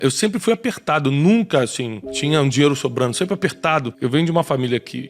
Eu sempre fui apertado, nunca, assim, tinha um dinheiro sobrando, sempre apertado. Eu venho de uma família que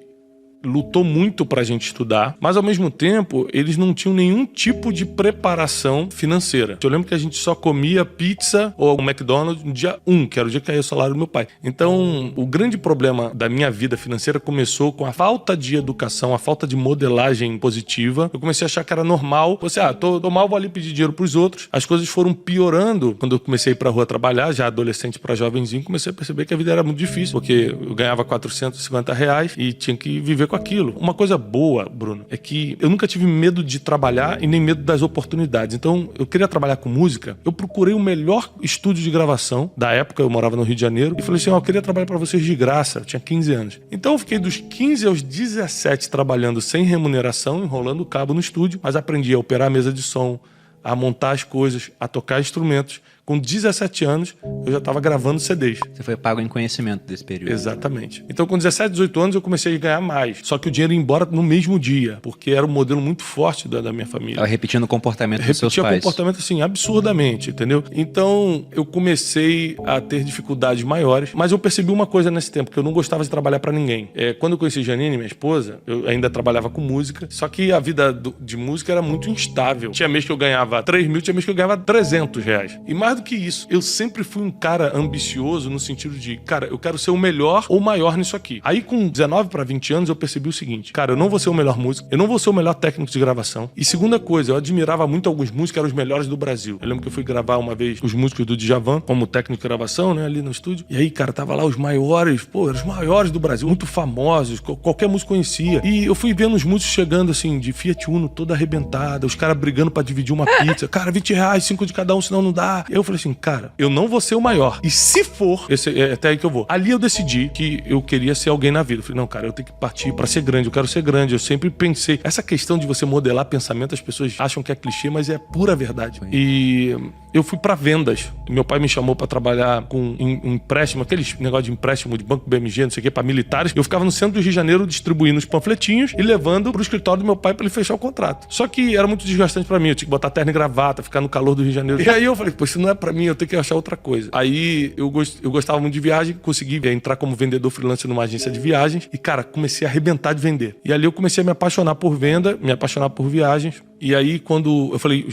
lutou muito pra gente estudar, mas ao mesmo tempo eles não tinham nenhum tipo de preparação financeira. Eu lembro que a gente só comia pizza ou um McDonald's no dia 1, que era o dia que caiu o salário do meu pai. Então, o grande problema da minha vida financeira começou com a falta de educação, a falta de modelagem positiva. Eu comecei a achar que era normal. Tô mal, vou ali pedir dinheiro pros outros. As coisas foram piorando quando eu comecei a ir pra rua trabalhar, já adolescente pra jovenzinho, comecei a perceber que a vida era muito difícil, porque eu ganhava R$450 e tinha que viver com aquilo. Uma coisa boa, Bruno, é que eu nunca tive medo de trabalhar e nem medo das oportunidades. Então, eu queria trabalhar com música, eu procurei o melhor estúdio de gravação da época, eu morava no Rio de Janeiro, e falei assim, eu queria trabalhar pra vocês de graça. Eu tinha 15 anos. Então, eu fiquei dos 15 aos 17 trabalhando sem remuneração, enrolando o cabo no estúdio, mas aprendi a operar a mesa de som, a montar as coisas, a tocar instrumentos. Com 17 anos, eu já estava gravando CDs. Você foi pago em conhecimento desse período. Exatamente. Então, com 17, 18 anos, eu comecei a ganhar mais. Só que o dinheiro ia embora no mesmo dia, porque era um modelo muito forte da minha família. Ela repetindo o comportamento dos seus pais. Repetia o comportamento, assim, absurdamente, entendeu? Então, eu comecei a ter dificuldades maiores, mas eu percebi uma coisa nesse tempo, que eu não gostava de trabalhar pra ninguém. Quando eu conheci Janine, minha esposa, eu ainda trabalhava com música, só que a vida de música era muito instável. Tinha mês que eu ganhava 3 mil, tinha mês que eu ganhava R$300. E mais do que isso, eu sempre fui um cara ambicioso no sentido de, cara, eu quero ser o melhor ou maior nisso aqui. Aí com 19 para 20 anos eu percebi o seguinte, cara, eu não vou ser o melhor músico, eu não vou ser o melhor técnico de gravação. E segunda coisa, eu admirava muito alguns músicos que eram os melhores do Brasil. Eu lembro que eu fui gravar uma vez os músicos do Djavan como técnico de gravação, né, ali no estúdio. E aí, cara, tava lá os maiores, eram os maiores do Brasil, muito famosos, qualquer músico conhecia. E eu fui vendo os músicos chegando assim, de Fiat Uno toda arrebentada, os caras brigando pra dividir uma pizza. Cara, R$20, 5 de cada um, senão não dá. Eu falei assim, cara, eu não vou ser o maior. E se for, é até aí que eu vou. Ali eu decidi que eu queria ser alguém na vida. Eu falei, não, cara, eu tenho que partir pra ser grande, eu quero ser grande. Eu sempre pensei, essa questão de você modelar pensamento, as pessoas acham que é clichê, mas é pura verdade. E eu fui pra vendas. Meu pai me chamou pra trabalhar com empréstimo, aqueles negócio de empréstimo de banco BMG, não sei o que, pra militares. Eu ficava no centro do Rio de Janeiro distribuindo os panfletinhos e levando pro escritório do meu pai pra ele fechar o contrato. Só que era muito desgastante pra mim. Eu tinha que botar terno e gravata, ficar no calor do Rio de Janeiro. E aí eu falei, pô, isso não é pra mim, eu tenho que achar outra coisa. Aí eu gostava muito de viagem, consegui entrar como vendedor freelance numa agência de viagens e, cara, comecei a arrebentar de vender. E ali eu comecei a me apaixonar por venda, me apaixonar por viagens. E aí, quando eu falei,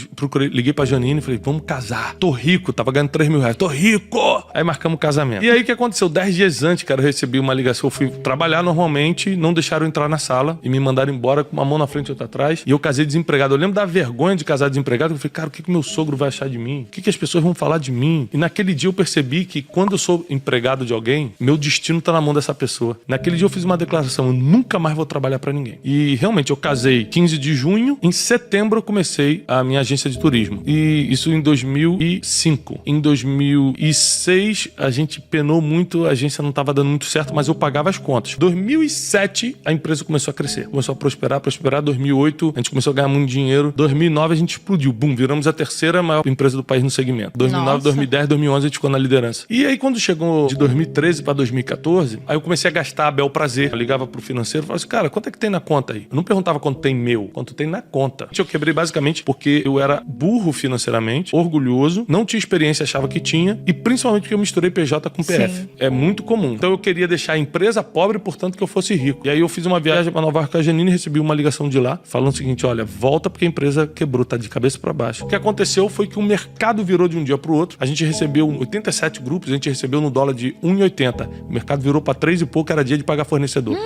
liguei pra Janine e falei, vamos casar. Tô rico, tava ganhando R$3.000. Tô rico! Aí marcamos o casamento. E aí, o que aconteceu? 10 dias antes, cara, eu recebi uma ligação. Eu fui trabalhar normalmente, não deixaram eu entrar na sala e me mandaram embora com uma mão na frente e outra atrás. E eu casei desempregado. Eu lembro da vergonha de casar desempregado. Eu falei, cara, o que meu sogro vai achar de mim? O que as pessoas vão falar de mim? E naquele dia eu percebi que quando eu sou empregado de alguém, meu destino tá na mão dessa pessoa. Naquele dia eu fiz uma declaração, eu nunca mais vou trabalhar pra ninguém. E realmente, eu casei 15 de junho, em setembro eu comecei a minha agência de turismo. E isso em 2005. Em 2006, a gente penou muito, a agência não estava dando muito certo, mas eu pagava as contas. Em 2007, a empresa começou a crescer. Começou a prosperar. 2008, a gente começou a ganhar muito dinheiro. 2009, a gente explodiu. Bum, viramos a terceira maior empresa do país no segmento. 2009, Nossa. 2010, 2011, a gente ficou na liderança. E aí, quando chegou de 2013 para 2014, aí eu comecei a gastar a bel prazer. Eu ligava pro financeiro e falava assim, cara, quanto é que tem na conta aí? Eu não perguntava quanto tem meu, quanto tem na conta. Eu quebrei basicamente porque eu era burro financeiramente, orgulhoso, não tinha experiência, achava que tinha, e principalmente porque eu misturei PJ com PF. Sim. É muito comum. Então eu queria deixar a empresa pobre, portanto que eu fosse rico. E aí eu fiz uma viagem para Nova York com a Janine e recebi uma ligação de lá, falando o seguinte, olha, volta porque a empresa quebrou, tá de cabeça para baixo. O que aconteceu foi que o mercado virou de um dia pro outro. A gente recebeu 87 grupos, a gente recebeu no dólar de 1,80. O mercado virou para 3 e pouco, era dia de pagar fornecedor.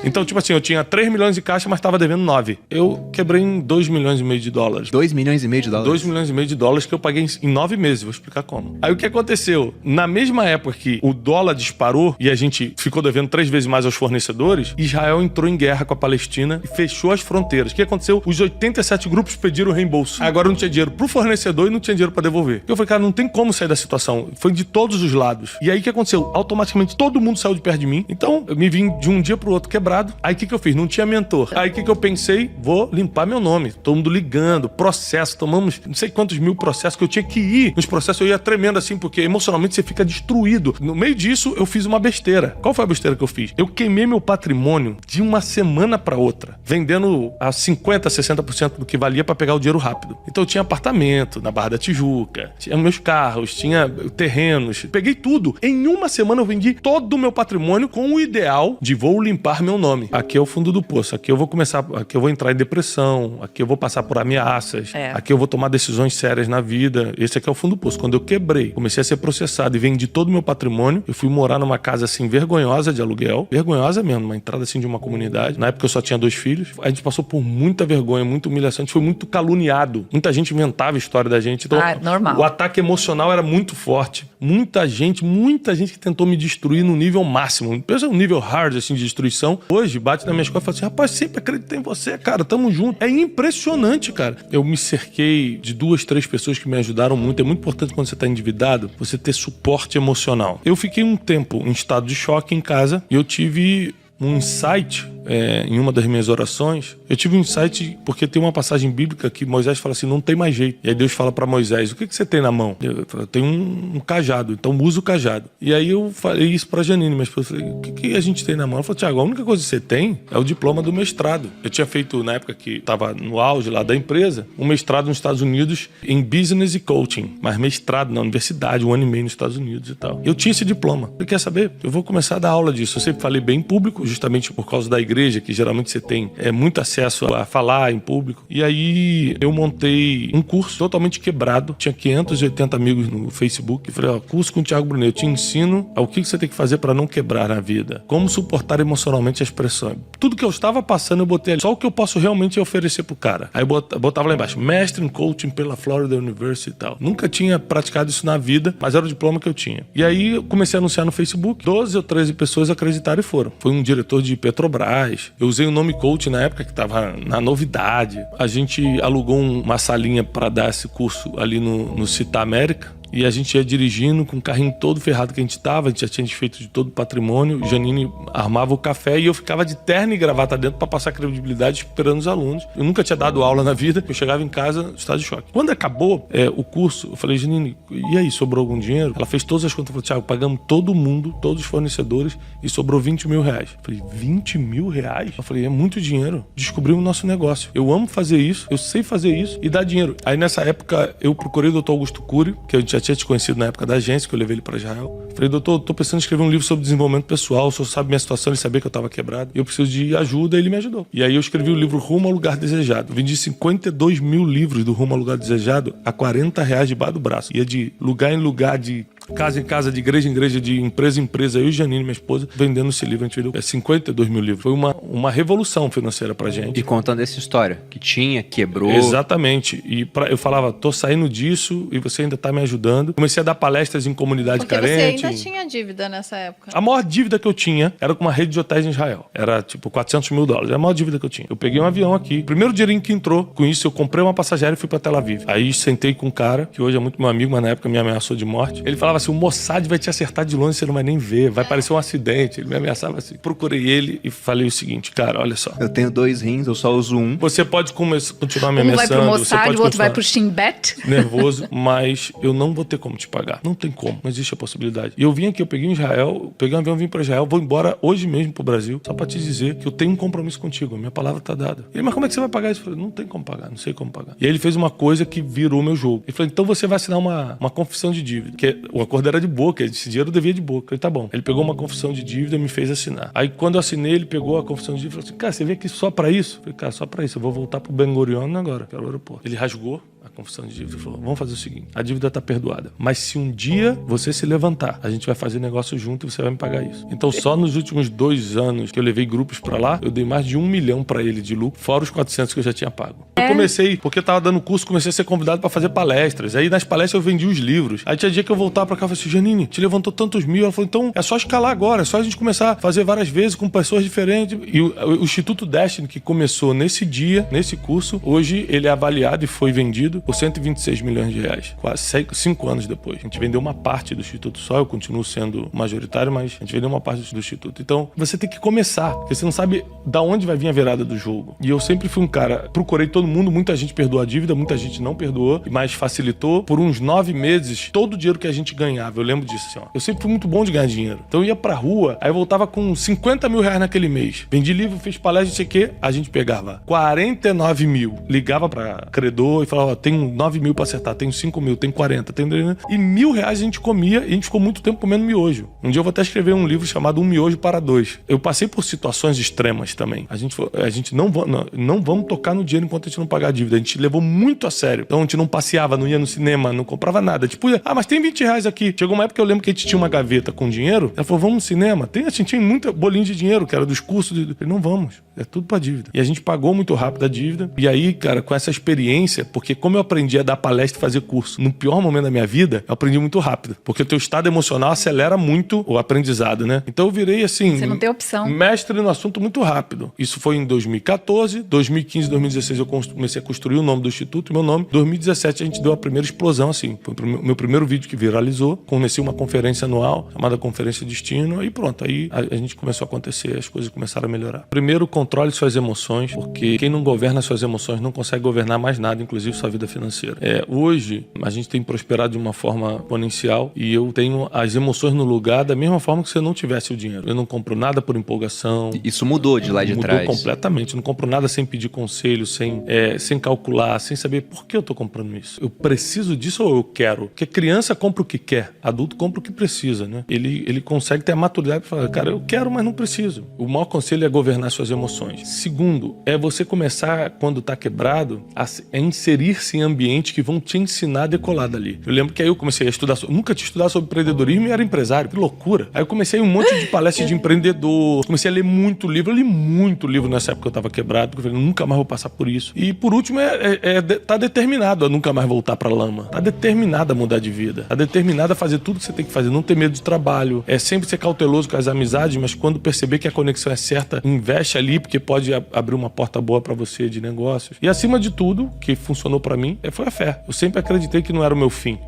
Então, tipo assim, eu tinha 3 milhões de caixa, mas tava devendo 9. Eu quebrei em 2 milhões e meio de dólares. 2 milhões e meio de dólares? 2 milhões e meio de dólares que eu paguei em 9 meses, vou explicar como. Aí o que aconteceu? Na mesma época que o dólar disparou e a gente ficou devendo 3 vezes mais aos fornecedores, Israel entrou em guerra com a Palestina e fechou as fronteiras. O que aconteceu? Os 87 grupos pediram reembolso. Agora não tinha dinheiro pro fornecedor e não tinha dinheiro pra devolver. Eu falei, cara, não tem como sair da situação. Foi de todos os lados. E aí o que aconteceu? Automaticamente todo mundo saiu de perto de mim. Então eu me vim de um dia pro outro quebrado. quebrado. Aí o que eu fiz? Não tinha mentor. Aí o que eu pensei? Vou limpar meu nome. Todo mundo ligando, processo. Tomamos não sei quantos mil processos que eu tinha que ir. Nos processos eu ia tremendo assim, porque emocionalmente você fica destruído. No meio disso, eu fiz uma besteira. Qual foi a besteira que eu fiz? Eu queimei meu patrimônio de uma semana pra outra, vendendo a 50%, 60% do que valia pra pegar o dinheiro rápido. Então eu tinha apartamento na Barra da Tijuca, tinha meus carros, tinha terrenos. Peguei tudo. Em uma semana eu vendi todo o meu patrimônio com o ideal de vou limpar meu nome. Aqui é o fundo do poço. Aqui eu vou começar, aqui eu vou entrar em depressão, aqui eu vou passar por ameaças, aqui eu vou tomar decisões sérias na vida. Esse aqui é o fundo do poço. Quando eu quebrei, comecei a ser processado e vendi todo o meu patrimônio, eu fui morar numa casa assim vergonhosa de aluguel, vergonhosa mesmo, uma entrada assim de uma comunidade. Na época eu só tinha 2 filhos. A gente passou por muita vergonha, muita humilhação, a gente foi muito caluniado. Muita gente inventava a história da gente. Então, normal. O ataque emocional era muito forte. Muita gente que tentou me destruir no nível máximo. Pensa um nível hard assim de destruição. Hoje bate na minha escola e fala assim: rapaz, sempre acreditei em você, cara, tamo junto. É impressionante, cara. Eu me cerquei de 2, 3 pessoas que me ajudaram muito. É muito importante quando você tá endividado, você ter suporte emocional. Eu fiquei um tempo em estado de choque em casa e eu tive um insight em uma das minhas orações. Eu tive um insight porque tem uma passagem bíblica que Moisés fala assim: não tem mais jeito. E aí Deus fala pra Moisés: o que você tem na mão? Eu tenho um cajado, então usa o cajado. E aí eu falei isso pra Janine, mas eu falei: o que a gente tem na mão? Ela falou: Thiago, a única coisa que você tem é o diploma do mestrado. Eu tinha feito, na época que tava no auge lá da empresa, um mestrado nos Estados Unidos em Business e Coaching, mas mestrado na universidade, 1 ano e meio nos Estados Unidos e tal. Eu tinha esse diploma. Você quer saber? Eu vou começar a dar aula disso. Eu sempre falei bem em público, justamente por causa da igreja, que geralmente você tem muito acesso a falar em público. E aí eu montei um curso totalmente quebrado. Tinha 580 amigos no Facebook. Eu falei: ó, curso com o Thiago Brunet. Eu te ensino o que você tem que fazer para não quebrar na vida. Como suportar emocionalmente as pressões. Tudo que eu estava passando eu botei ali. Só o que eu posso realmente oferecer pro cara. Aí eu botava lá embaixo: mestre em coaching pela Florida University e tal. Nunca tinha praticado isso na vida, mas era o diploma que eu tinha. E aí eu comecei a anunciar no Facebook. 12 ou 13 pessoas acreditaram e foram. Foi um diretor de Petrobras. Eu usei o nome coach na época que estava na novidade. A gente alugou uma salinha para dar esse curso ali no Citar América. E a gente ia dirigindo com o carrinho todo ferrado que a gente tava. A gente já tinha desfeito de todo o patrimônio. Janine armava o café e eu ficava de terno e gravata dentro para passar credibilidade esperando os alunos. Eu nunca tinha dado aula na vida. Eu chegava em casa, estado de choque. Quando acabou o curso, eu falei: Janine, e aí, sobrou algum dinheiro? Ela fez todas as contas. Falou: Thiago, pagamos todo mundo, todos os fornecedores, e sobrou 20 mil reais. Eu falei: 20 mil reais? Eu falei: é muito dinheiro. Descobrimos o nosso negócio. Eu amo fazer isso, eu sei fazer isso e dar dinheiro. Aí nessa época eu procurei o Dr. Augusto Cury, que a gente já tinha te conhecido na época da agência, que eu levei ele para Israel. Falei: doutor, tô pensando em escrever um livro sobre desenvolvimento pessoal. O senhor sabe minha situação, ele sabia que eu tava quebrado. Eu preciso de ajuda, e ele me ajudou. E aí eu escrevi o livro Rumo ao Lugar Desejado. Vendi 52 mil livros do Rumo ao Lugar Desejado a R$40 debaixo do braço. Ia de lugar em lugar, de casa em casa, de igreja em igreja, de empresa em empresa. Eu e Janine, minha esposa, vendendo esse livro. A gente vendeu 52 mil livros. Foi uma revolução financeira pra gente. E contando essa história, que tinha, quebrou. Exatamente. E eu falava: tô saindo disso e você ainda tá me ajudando. Comecei a dar palestras em comunidade carente. Você ainda tinha dívida nessa época? A maior dívida que eu tinha era com uma rede de hotéis em Israel. Era tipo $400 mil. Era a maior dívida que eu tinha. Eu peguei um avião aqui. Primeiro dinheirinho que entrou. Com isso eu comprei uma passageira e fui pra Tel Aviv. Aí sentei com um cara, que hoje é muito meu amigo, mas na época me ameaçou de morte. Ele falava assim: o Mossad vai te acertar de longe, você não vai nem ver. Vai parecer um acidente. Ele me ameaçava assim. Procurei ele e falei o seguinte: cara, olha só. Eu tenho 2 rins, eu só uso um. Você pode continuar me ameaçando. Um vai pro Mossad, o outro vai pro Shin Bet. Nervoso, mas eu não vou ter como te pagar. Não tem como, não existe a possibilidade. E eu vim aqui, eu peguei em Israel, peguei um avião, vim pra Israel, vou embora hoje mesmo pro Brasil, só pra te dizer que eu tenho um compromisso contigo, a minha palavra tá dada. Ele: mas como é que você vai pagar isso? Eu falei: não tem como pagar, não sei como pagar. E aí ele fez uma coisa que virou meu jogo. Ele falou: então você vai assinar uma confissão de dívida, que o acordo era de boca, esse dinheiro eu devia de boca. Eu falei: tá bom. Ele pegou uma confissão de dívida e me fez assinar. Aí quando eu assinei, ele pegou a confissão de dívida e falou assim: cara, você veio aqui só pra isso? Eu falei: cara, só pra isso, eu vou voltar pro Ben Gurion agora, que era o aeroporto. Ele rasgou a confissão de dívida e falou: vamos fazer o seguinte, a dívida tá perdoada, mas se um dia você se levantar, a gente vai fazer negócio junto e você vai me pagar isso. Então só nos últimos 2 anos que eu levei grupos pra lá, eu dei mais de 1 milhão pra ele de lucro, fora os 400 que eu já tinha pago. Eu comecei, porque eu tava dando curso, comecei a ser convidado pra fazer palestras. Aí nas palestras eu vendi os livros. Aí tinha dia que eu voltava pra cá e falei assim: Janine, te levantou tantos mil. Ela falou: então é só escalar agora, é só a gente começar a fazer várias vezes com pessoas diferentes. E o Instituto Destiny, que começou nesse dia, nesse curso, hoje ele é avaliado e foi vendido vendido por 126 milhões de reais, quase 5 anos depois. A gente vendeu uma parte do Instituto só, eu continuo sendo majoritário, mas a gente vendeu uma parte do Instituto. Então, você tem que começar, porque você não sabe da onde vai vir a virada do jogo. E eu sempre fui um cara, procurei todo mundo, muita gente perdoou a dívida, muita gente não perdoou, mas facilitou. Por uns 9 meses, todo o dinheiro que a gente ganhava, eu lembro disso, assim, ó. Eu sempre fui muito bom de ganhar dinheiro. Então eu ia pra rua, aí eu voltava com 50 mil reais naquele mês. Vendi livro, fiz palestra, não sei o quê, a gente pegava 49 mil. Ligava pra credor e falava, ó, tenho 9 mil pra acertar, tenho 5 mil, tenho 40, tenho... E R$1.000 a gente comia e a gente ficou muito tempo comendo miojo. Um dia eu vou até escrever um livro chamado Um Miojo para Dois. Eu passei por situações extremas também. A gente não vamos tocar no dinheiro enquanto a gente não pagar a dívida. A gente levou muito a sério. Então a gente não passeava, não ia no cinema, não comprava nada. Tipo, mas tem R$20 aqui. Chegou uma época que eu lembro que a gente tinha uma gaveta com dinheiro. Ela falou, vamos no cinema? A gente tinha muita bolinha de dinheiro, que era dos cursos. Eu falei, não vamos. É tudo pra dívida. E a gente pagou muito rápido a dívida. E aí, cara, com essa experiência, porque como eu aprendi a dar palestra e fazer curso no pior momento da minha vida, eu aprendi muito rápido. Porque o teu estado emocional acelera muito o aprendizado, né? Então eu virei, assim... Você não tem opção. Mestre no assunto muito rápido. Isso foi em 2014, 2015, 2016 eu comecei a construir o nome do Instituto, meu nome. Em 2017 a gente deu a primeira explosão, assim. Foi o meu primeiro vídeo que viralizou. Comecei uma conferência anual, chamada Conferência Destino, e pronto. Aí a gente começou a acontecer, as coisas começaram a melhorar. Primeiro, controle suas emoções, porque quem não governa suas emoções não consegue governar mais nada, inclusive sua vida financeira. Hoje, a gente tem prosperado de uma forma exponencial e eu tenho as emoções no lugar da mesma forma que se eu não tivesse o dinheiro. Eu não compro nada por empolgação. Isso mudou de lá de trás. Mudou completamente. Eu não compro nada sem pedir conselho, sem calcular, sem saber por que eu tô comprando isso. Eu preciso disso ou eu quero? Porque criança compra o que quer, adulto compra o que precisa, né? Ele consegue ter a maturidade para falar, cara, eu quero, mas não preciso. O maior conselho é governar suas emoções. Segundo, é você começar, quando tá quebrado, a inserir-se em ambientes que vão te ensinar a decolar dali. Eu lembro que aí eu comecei a estudar, nunca tinha estudado sobre empreendedorismo e era empresário, que loucura. Aí eu comecei um monte de palestras de empreendedor, comecei a ler muito livro, eu li muito livro nessa época que eu tava quebrado, porque eu falei, nunca mais vou passar por isso. E por último, tá determinado a nunca mais voltar pra lama. Tá determinado a mudar de vida. Tá determinado a fazer tudo que você tem que fazer, não ter medo de trabalho. É sempre ser cauteloso com as amizades, mas quando perceber que a conexão é certa, investe ali, porque pode abrir uma porta boa pra você de negócios. E acima de tudo, que funcionou pra mim, foi a fé. Eu sempre acreditei que não era o meu fim.